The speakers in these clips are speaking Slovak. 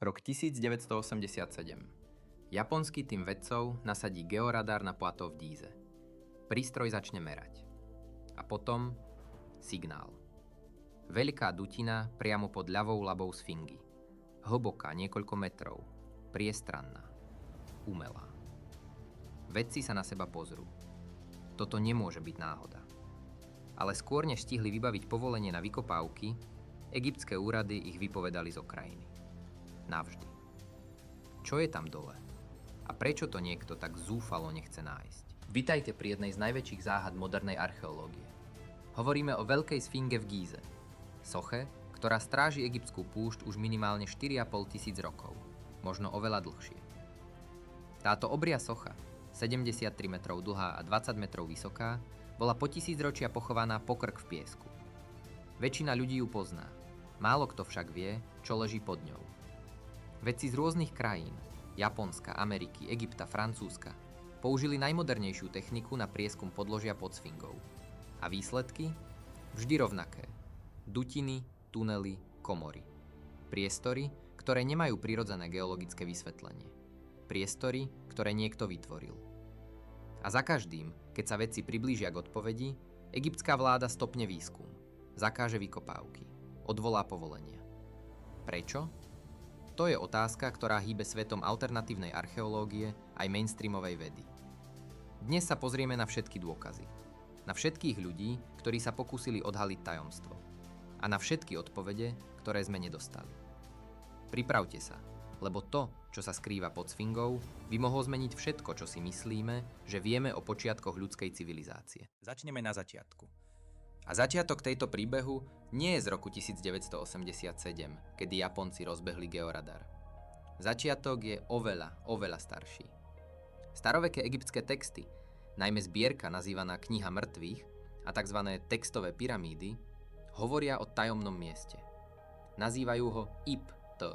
Rok 1987. Japonský tím vedcov nasadí georadar na plato v Gíze. Prístroj začne merať. A potom signál. Veľká dutina priamo pod ľavou labou sfingy. Hlboká niekoľko metrov. Priestranná. Umelá. Vedci sa na seba pozrú. Toto nemôže byť náhoda. Ale skôr než stihli vybaviť povolenie na vykopávky, egyptské úrady ich vypovedali z krajiny. Navždy. Čo je tam dole? A prečo to niekto tak zúfalo nechce nájsť? Vitajte pri jednej z najväčších záhad modernej archeológie. Hovoríme o veľkej sfinge v Gíze. Soche, ktorá stráži egyptskú púšť už minimálne 4,5 tisíc rokov. Možno oveľa dlhšie. Táto obria socha, 73 metrov dlhá a 20 metrov vysoká, bola po tisícročia pochovaná pokrk v piesku. Väčšina ľudí ju pozná. Málo kto však vie, čo leží pod ňou. Vedci z rôznych krajín, Japonska, Ameriky, Egypta, Francúzska, použili najmodernejšiu techniku na prieskum podložia pod sfingou. A výsledky? Vždy rovnaké. Dutiny, tunely, komory. Priestory, ktoré nemajú prirodzené geologické vysvetlenie. Priestory, ktoré niekto vytvoril. A za každým, keď sa vedci priblížia k odpovedi, egyptská vláda stopne výskum, zakáže vykopávky, odvolá povolenia. Prečo? To je otázka, ktorá hýbe svetom alternatívnej archeológie aj mainstreamovej vedy. Dnes sa pozrieme na všetky dôkazy. Na všetkých ľudí, ktorí sa pokúsili odhaliť tajomstvo. A na všetky odpovede, ktoré sme nedostali. Pripravte sa, lebo to, čo sa skrýva pod sfingou, by mohlo zmeniť všetko, čo si myslíme, že vieme o počiatkoch ľudskej civilizácie. Začneme na začiatku. A začiatok tejto príbehu nie je z roku 1987, kedy Japonci rozbehli georadar. Začiatok je oveľa starší. Staroveké egyptské texty, najmä zbierka nazývaná Kniha mŕtvych a tzv. Textové pyramídy, hovoria o tajomnom mieste. Nazývajú ho Ipt,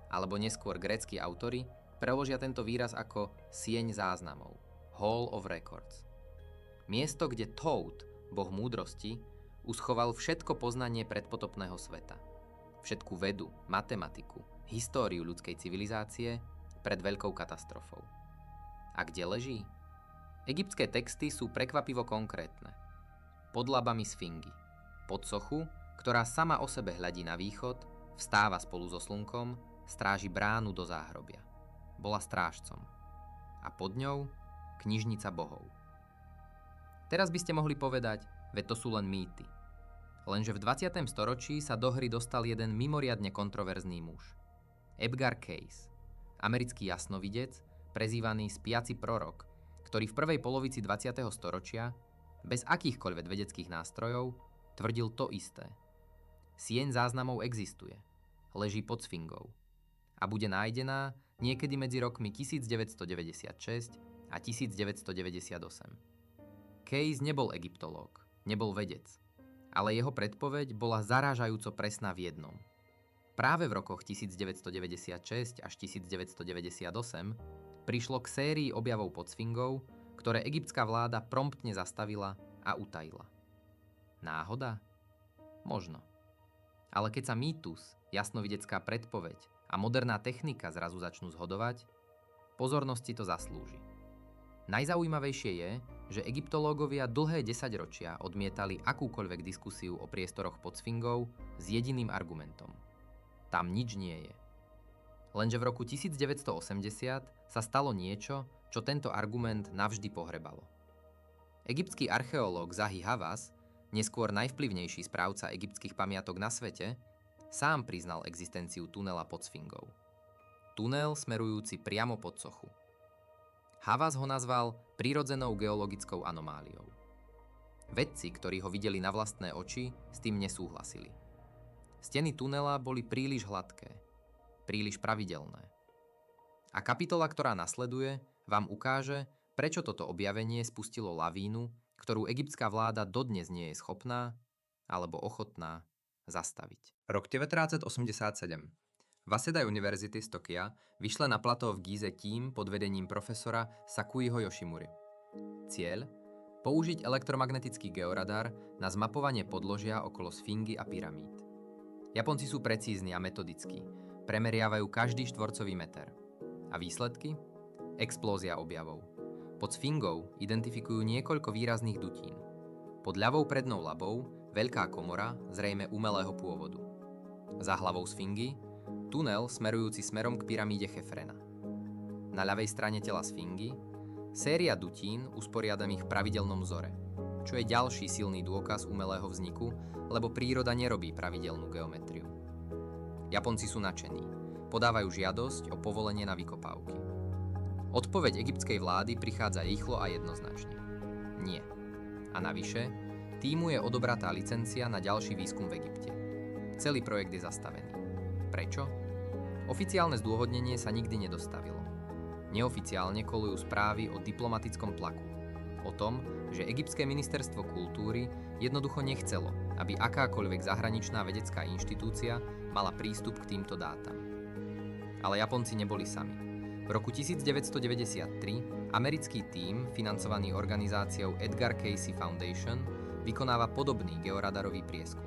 alebo neskôr grécki autori preložia tento výraz ako sieň záznamov, Hall of Records. Miesto, kde Thoth, boh múdrosti, uschoval všetko poznanie predpotopného sveta. Všetku vedu, matematiku, históriu ľudskej civilizácie pred veľkou katastrofou. A kde leží? Egyptské texty sú prekvapivo konkrétne. Pod labami sfingy. Pod sochu, ktorá sama o sebe hľadí na východ, vstáva spolu so slnkom, stráži bránu do záhrobia. Bola strážcom. A pod ňou knižnica bohov. Teraz by ste mohli povedať, veď to sú len mýty. Lenže v 20. storočí sa do hry dostal jeden mimoriadne kontroverzný muž. Edgar Cayce, americký jasnovidec, prezývaný spiaci prorok, ktorý v prvej polovici 20. storočia, bez akýchkoľvek vedeckých nástrojov, tvrdil to isté. Sieň záznamov existuje, leží pod sfingou a bude nájdená niekedy medzi rokmi 1996 a 1998. Cayce nebol egyptológ, nebol vedec, ale jeho predpoveď bola zarážajúco presná v jednom. Práve v rokoch 1996 až 1998 prišlo k sérii objavov pod sfingou, ktoré egyptská vláda promptne zastavila a utajila. Náhoda? Možno. Ale keď sa mýtus, jasnovidecká predpoveď a moderná technika zrazu začnú zhodovať, pozornosti to zaslúži. Najzaujímavejšie je, že egyptológovia dlhé 10 ročia odmietali akúkoľvek diskusiu o priestoroch pod sfingou s jediným argumentom. Tam nič nie je. Lenže v roku 1980 sa stalo niečo, čo tento argument navždy pohrebalo. Egyptský archeológ Zahi Hawass, neskôr najvplyvnejší správca egyptských pamiatok na svete, sám priznal existenciu tunela pod sfingou. Tunel smerujúci priamo pod sochu. Hawass ho nazval prirodzenou geologickou anomáliou. Vedci, ktorí ho videli na vlastné oči, s tým nesúhlasili. Steny tunela boli príliš hladké, príliš pravidelné. A kapitola, ktorá nasleduje, vám ukáže, prečo toto objavenie spustilo lavínu, ktorú egyptská vláda dodnes nie je schopná alebo ochotná zastaviť. Rok 1987. Waseda University z Tokia vyšle na plató v Gíze tím pod vedením profesora Sakuiho Yoshimuri. Cieľ? Použiť elektromagnetický georadar na zmapovanie podložia okolo sfingy a pyramíd. Japonci sú precízni a metodickí, Premeriavajú každý štvorcový meter. A výsledky? Explózia objavov. Pod sfingou identifikujú niekoľko výrazných dutín. Pod ľavou prednou labou veľká komora, zrejme umelého pôvodu. Za hlavou sfingy tunel smerujúci smerom k pyramíde Chefrena. Na ľavej strane tela sfingy séria dutín usporiadaných v pravidelnom vzore, čo je ďalší silný dôkaz umelého vzniku, lebo príroda nerobí pravidelnú geometriu. Japonci sú nadšení. Podávajú žiadosť o povolenie na vykopávky. Odpoveď egyptskej vlády prichádza rýchlo a jednoznačne. Nie. A navyše, tímu je odobratá licencia na ďalší výskum v Egypte. Celý projekt je zastavený. Prečo? Oficiálne zdôvodnenie sa nikdy nedostavilo. Neoficiálne kolujú správy o diplomatickom tlaku. O tom, že egyptské ministerstvo kultúry jednoducho nechcelo, aby akákoľvek zahraničná vedecká inštitúcia mala prístup k týmto dátam. Ale Japonci neboli sami. V roku 1993 americký tím, financovaný organizáciou Edgar Cayce Foundation, vykonáva podobný georadarový prieskum.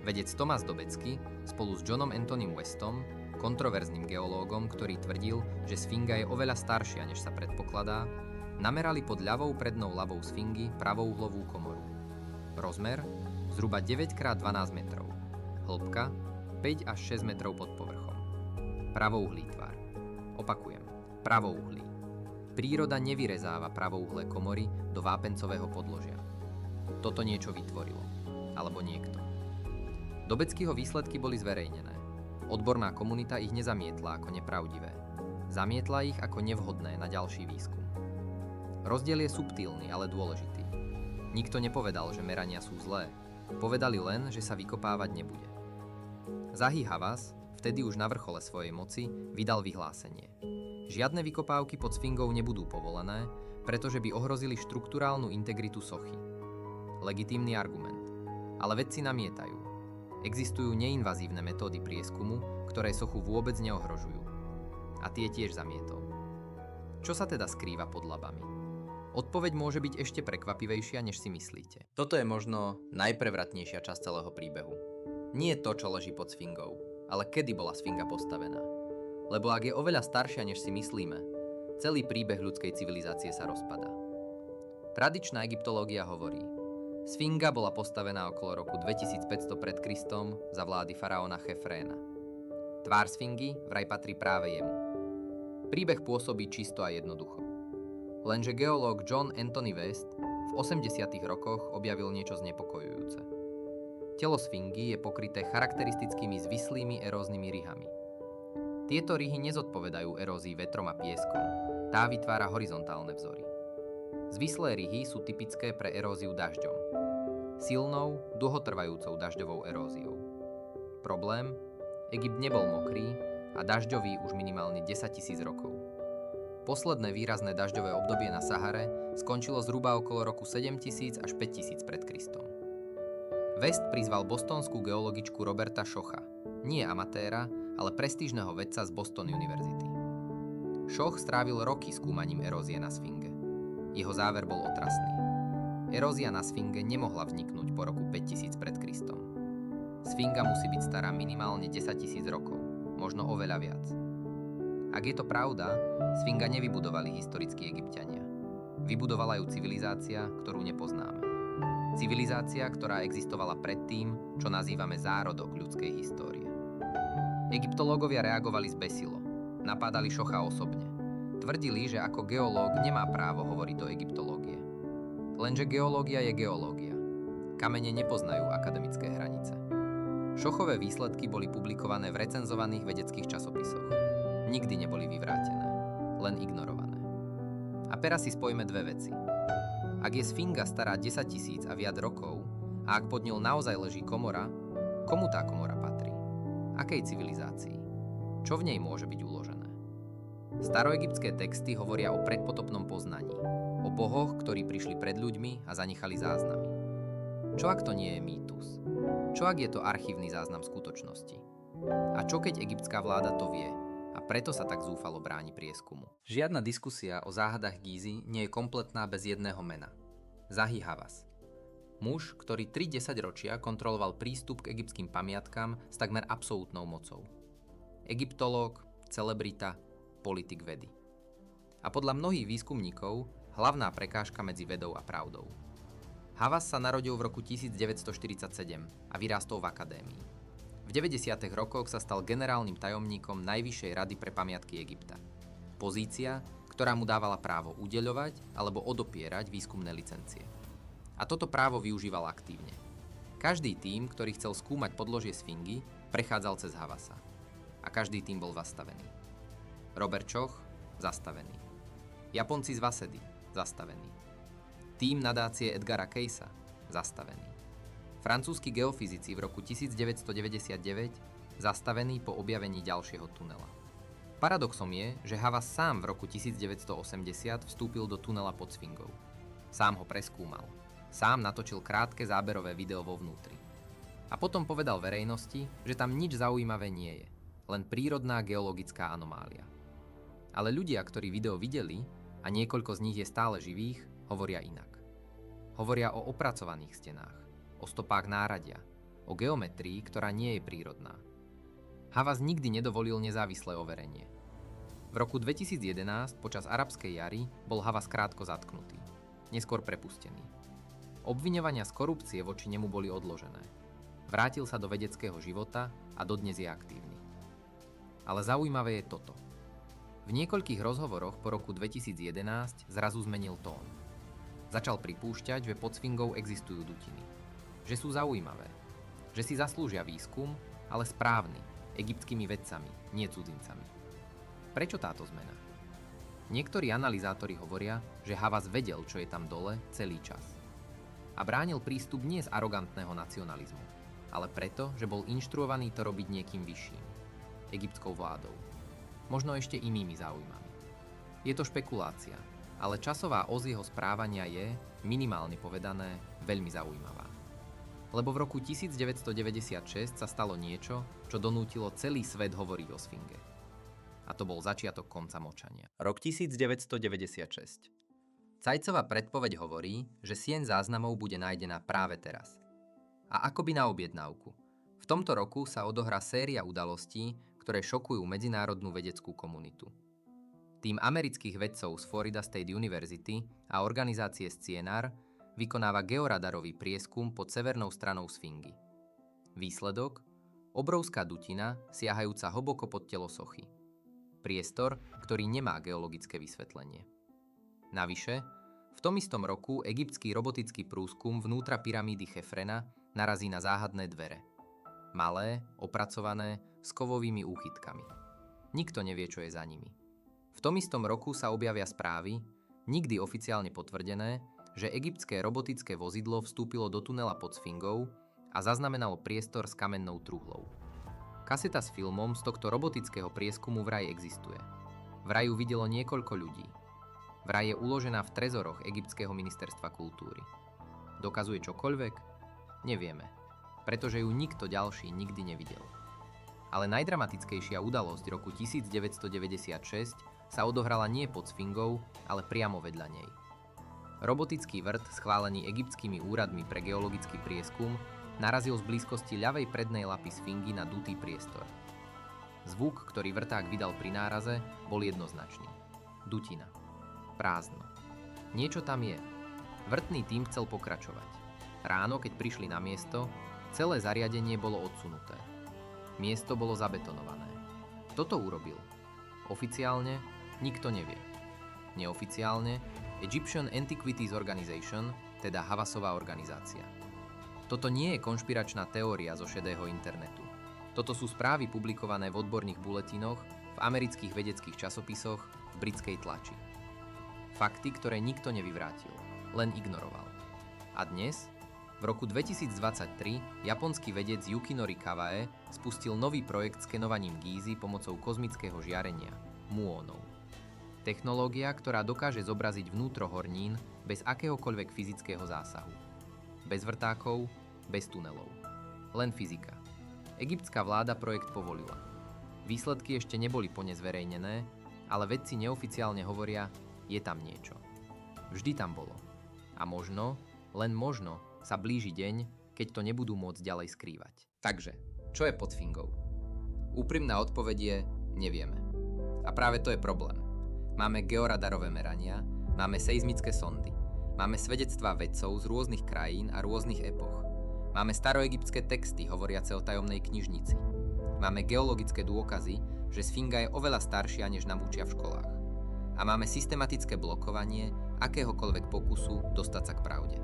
Vedec Thomas Dobecky spolu s Johnom Antonym Westom, kontroverzným geológom, ktorý tvrdil, že sfinga je oveľa staršia, než sa predpokladá, namerali pod ľavou prednou labou sfingy pravouhlovú komoru. Rozmer zhruba 9x12 metrov. Hĺbka 5 až 6 metrov pod povrchom. Pravouhlý tvar. Opakujem, pravouhlý. Príroda nevyrezáva pravouhlé komory do vápencového podložia. Toto niečo vytvorilo. Alebo niekto. Dobeckyho výsledky boli zverejnené. Odborná komunita ich nezamietla ako nepravdivé. Zamietla ich ako nevhodné na ďalší výskum. Rozdiel je subtilný, ale dôležitý. Nikto nepovedal, že merania sú zlé. Povedali len, že sa vykopávať nebude. Zahi Hawass, vtedy už na vrchole svojej moci, vydal vyhlásenie. Žiadne vykopávky pod sfingou nebudú povolené, pretože by ohrozili štrukturálnu integritu sochy. Legitímny argument. Ale vedci namietajú. Existujú neinvazívne metódy prieskumu, ktoré sochu vôbec neohrožujú. A tie tiež zamietol. Čo sa teda skrýva pod labami? Odpoveď môže byť ešte prekvapivejšia, než si myslíte. Toto je možno najprevratnejšia časť celého príbehu. Nie to, čo leží pod sfingou, ale kedy bola sfinga postavená. Lebo ak je oveľa staršia, než si myslíme, celý príbeh ľudskej civilizácie sa rozpadá. Tradičná egyptológia hovorí, sfinga bola postavená okolo roku 2500 pred Kristom za vlády faraóna Chefréna. Tvár sfingy vraj patrí práve jemu. Príbeh pôsobí čisto a jednoducho. Lenže geológ John Anthony West v 80. rokoch objavil niečo znepokojujúce. Telo sfingy je pokryté charakteristickými zvislými eróznymi ryhami. Tieto ryhy nezodpovedajú erózii vetrom a pieskom, tá vytvára horizontálne vzory. Zvislé ryhy sú typické pre eróziu dažďom. Silnou, dlhotrvajúcou dažďovou eróziou. Problém? Egypt nebol mokrý a dažďový už minimálne 10 000 rokov. Posledné výrazné dažďové obdobie na Sahare skončilo zhruba okolo roku 7000 až 5000 pred Kristom. West prizval bostonskú geologičku Roberta Schocha, nie amatéra, ale prestížneho vedca z Boston University. Schoch strávil roky skúmaním erózie na sfinge. Jeho záver bol otrasný. Erózia na sfinge nemohla vzniknúť po roku 5000 pred Kristom. Sfinga musí byť stará minimálne 10 000 rokov, možno oveľa viac. Ak je to pravda, sfinga nevybudovali historickí Egypťania. Vybudovala ju civilizácia, ktorú nepoznáme. Civilizácia, ktorá existovala predtým, čo nazývame zárodok ľudskej histórie. Egyptológovia reagovali zbesilo. Napádali Schocha osobne. Tvrdili, že ako geológ nemá právo hovoriť do egyptológie. Lenže geológia je geológia. Kamene nepoznajú akademické hranice. Schochové výsledky boli publikované v recenzovaných vedeckých časopisoch. Nikdy neboli vyvrátené, len ignorované. A teraz si spojme dve veci. Ak je sfinga stará 10 000 a viac rokov a ak pod ňou naozaj leží komora, komu tá komora patrí? Akej civilizácii? Čo v nej môže byť uložené? Staroegyptské texty hovoria o predpotopnom poznaní, o bohoch, ktorí prišli pred ľuďmi a zanechali záznamy. Čo ak to nie je mýtus? Čo ak je to archívny záznam skutočnosti? A čo keď egyptská vláda to vie? A preto sa tak zúfalo bráni prieskumu. Žiadna diskusia o záhadách Gízy nie je kompletná bez jedného mena. Zahi Hawass. Muž, ktorý 3 desaťročia kontroloval prístup k egyptským pamiatkám s takmer absolútnou mocou. egyptológ, celebrita, politik vedy. A podľa mnohých výskumníkov hlavná prekážka medzi vedou a pravdou. Havas sa narodil v roku 1947 a vyrástol v akadémii. V 90. rokoch sa stal generálnym tajomníkom Najvyššej rady pre pamiatky Egypta. Pozícia, ktorá mu dávala právo udeľovať alebo odopierať výskumné licencie. A toto právo využíval aktívne. Každý tím, ktorý chcel skúmať podložie sfingy, prechádzal cez Havasa. A každý tím bol zastavený. Robert Koch zastavený. Japonci z Wasedy zastavený. Tím nadácie Edgara Caysa zastavený. Francúzski geofyzici v roku 1999 zastavený po objavení ďalšieho tunela. Paradoxom je, že Havas sám v roku 1980 vstúpil do tunela pod Sfingou. Sám ho preskúmal. Sám natočil krátke záberové video vo vnútri. A potom povedal verejnosti, že tam nič zaujímavé nie je, len prírodná geologická anomália. Ale ľudia, ktorí video videli, a niekoľko z nich je stále živých, hovoria inak. Hovoria o opracovaných stenách, o stopách náradia, o geometrii, ktorá nie je prírodná. Havas nikdy nedovolil nezávislé overenie. V roku 2011, počas arabskej jary, bol Havas krátko zatknutý, neskôr prepustený. Obviňovania z korupcie voči nemu boli odložené. Vrátil sa do vedeckého života a dodnes je aktívny. Ale zaujímavé je toto. V niekoľkých rozhovoroch po roku 2011 zrazu zmenil tón. Začal pripúšťať, že pod Sfingou existujú dutiny. Že sú zaujímavé. Že si zaslúžia výskum, ale správny, egyptskými vedcami, nie cudzincami. Prečo táto zmena? Niektorí analyzátori hovoria, že Havas vedel, čo je tam dole celý čas. A bránil prístup nie z arogantného nacionalizmu, ale preto, že bol inštruovaný to robiť niekým vyšším. Egyptskou vládou. Možno ešte inými záujmami. Je to špekulácia, ale časová os jeho správania je, minimálne povedané, veľmi zaujímavá. Lebo v roku 1996 sa stalo niečo, čo donútilo celý svet hovoriť o Sfinge. A to bol začiatok konca mlčania. Rok 1996. Zajcová predpoveď hovorí, že sieň záznamov bude nájdená práve teraz. A akoby na objednávku. V tomto roku sa odohrá séria udalostí, ktoré šokujú medzinárodnú vedeckú komunitu. Tým amerických vedcov z Florida State University a organizácie Scienar vykonáva georadarový prieskum pod severnou stranou Sfingy. Výsledok? Obrovská dutina, siahajúca hlboko pod telo sochy. Priestor, ktorý nemá geologické vysvetlenie. Navyše, v tom istom roku egyptský robotický prúskum vnútra pyramídy Chefrena narazí na záhadné dvere. Malé, opracované, s kovovými úchytkami. Nikto nevie, čo je za nimi. V tom istom roku sa objavia správy, nikdy oficiálne potvrdené, že egyptské robotické vozidlo vstúpilo do tunela pod Sfingou a zaznamenalo priestor s kamennou truhlou. Kaseta s filmom z tohto robotického prieskumu vraj existuje. Vraj ju videlo niekoľko ľudí. Vraj je uložená v trezoroch egyptského ministerstva kultúry. Dokazuje čokoľvek? Nevieme, pretože ju nikto ďalší nikdy nevidel. Ale najdramatickejšia udalosť roku 1996 sa odohrala nie pod Sfingou, ale priamo vedľa nej. Robotický vrt, schválený egyptskými úradmi pre geologický prieskum, narazil z blízkosti ľavej prednej lapy Sfingy na dutý priestor. Zvuk, ktorý vrták vydal pri náraze, bol jednoznačný. Dutina. Prázdno. Niečo tam je. Vrtný tím chcel pokračovať. Ráno, keď prišli na miesto, celé zariadenie bolo odsunuté. Miesto bolo zabetonované. Kto to urobil? Oficiálne nikto nevie. Neoficiálne Egyptian Antiquities Organization, teda Havasová organizácia. Toto nie je konšpiračná teória zo šedého internetu. Toto sú správy publikované v odborných buletinoch, v amerických vedeckých časopisoch, v britskej tlači. Fakty, ktoré nikto nevyvrátil, len ignoroval. A dnes, v roku 2023, japonský vedec Yukinori Kawae spustil nový projekt skenovaním Gízy pomocou kozmického žiarenia, muónov. Technológia, ktorá dokáže zobraziť vnútro hornín bez akéhokoľvek fyzického zásahu. Bez vrtákov, bez tunelov. Len fyzika. Egyptská vláda projekt povolila. Výsledky ešte neboli plne zverejnené, ale vedci neoficiálne hovoria, je tam niečo. Vždy tam bolo. A možno, len možno, sa blíži deň, keď to nebudú môcť ďalej skrývať. Takže, čo je pod Sfingou? Úprimná odpoveď je nevieme. A práve to je problém. Máme georadarové merania, máme seizmické sondy, máme svedectvá vedcov z rôznych krajín a rôznych epoch. Máme staroegyptské texty hovoriace o tajomnej knižnici. Máme geologické dôkazy, že Sfinga je oveľa staršia, než nám učia v školách. A máme systematické blokovanie akéhokoľvek pokusu dostať sa k pravde.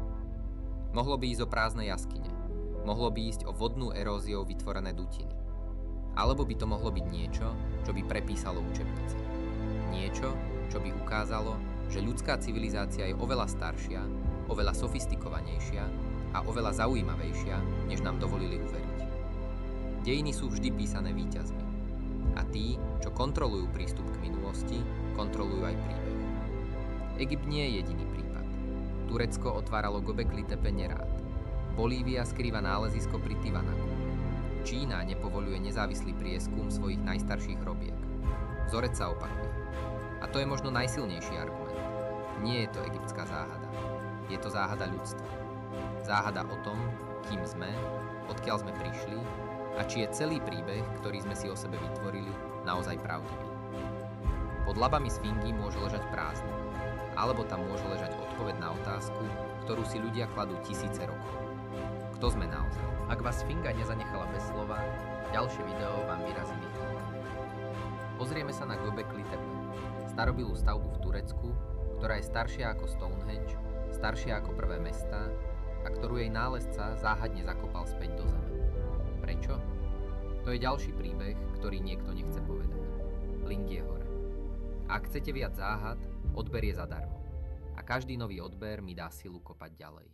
Mohlo by ísť o prázdne jaskyne. Mohlo by ísť o vodnú eróziou vytvorené dutiny. Alebo by to mohlo byť niečo, čo by prepísalo učebnice. Niečo, čo by ukázalo, že ľudská civilizácia je oveľa staršia, oveľa sofistikovanejšia a oveľa zaujímavejšia, než nám dovolili uveriť. Dejiny sú vždy písané víťazmi. A tí, čo kontrolujú prístup k minulosti, kontrolujú aj príbeh. Egypt nie je jediný prípad. Turecko otváralo Göbekli Tepe nerád. Bolívia skrýva nálezisko pri Tivanaku. Čína nepovoľuje nezávislý prieskum svojich najstarších hrobiek. Vzorec sa opakuje. A to je možno najsilnejší argument. Nie je to egyptská záhada. Je to záhada ľudstva. Záhada o tom, kým sme, odkiaľ sme prišli a či je celý príbeh, ktorý sme si o sebe vytvorili, naozaj pravdivý. Pod labami Sfingy môže ležať prázdno, alebo tam môže ležať odpoveď na otázku, ktorú si ľudia kladú tisíce rokov. Kto sme naozaj? Ak vás Sfinga nezanechala bez slova, ďalšie video vám vyrazí myšlienka. Pozrieme sa na Göbekli Tepe, starobilú stavbu v Turecku, ktorá je staršia ako Stonehenge, staršia ako prvé mestá a ktorú jej nálezca záhadne zakopal späť do zeme. Prečo? To je ďalší príbeh, ktorý niekto nechce povedať. Link je hore. Ak chcete viac záhad, odber je zadarmo. A každý nový odber mi dá silu kopať ďalej.